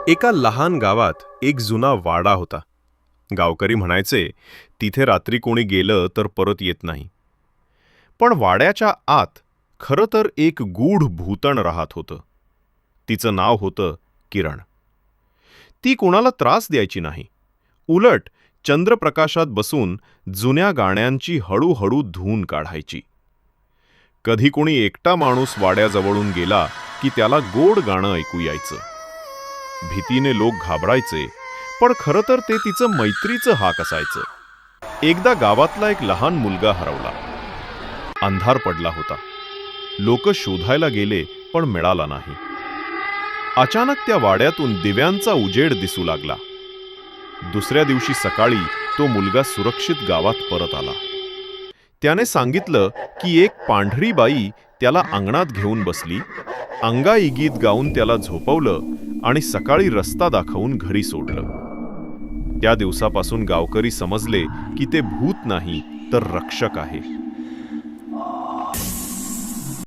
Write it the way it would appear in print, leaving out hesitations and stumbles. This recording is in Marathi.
एका लहान गावात एक जुना वाडा होता. गावकरी म्हणायचे, तिथे रात्री कोणी गेलं तर परत येत नाही. पण वाड्याच्या आत खरं तर एक गूढ भूतण राहत होतं. तिचं नाव होतं किरण. ती कोणाला त्रास द्यायची नाही. उलट चंद्रप्रकाशात बसून जुन्या गाण्यांची हळूहळू धून काढायची. कधी कोणी एकटा माणूस वाड्याजवळून गेला की त्याला गोड गाणं ऐकू यायचं. भीतीने लोक घाबरायचे, पण खरं तर ते तिचं मैत्रीचं हाक असायचं. एकदा गावातला एक लहान मुलगा हरवला. अंधार पडला होता. लोक शोधायला गेले पण मिळाला नाही. अचानक त्या वाड्यातून दिव्यांचा उजेड दिसू लागला. दुसऱ्या दिवशी सकाळी तो मुलगा सुरक्षित गावात परत आला. त्याने सांगितलं की एक पांढरी बाई त्याला अंगणात घेऊन बसली, अंगाई गीत गाऊन त्याला झोपवलं आणि सकाळी रस्ता दाखवून घरी सोडलं. त्या दिवसापासून गावकरी समजले की ते भूत नाही तर रक्षक आहे.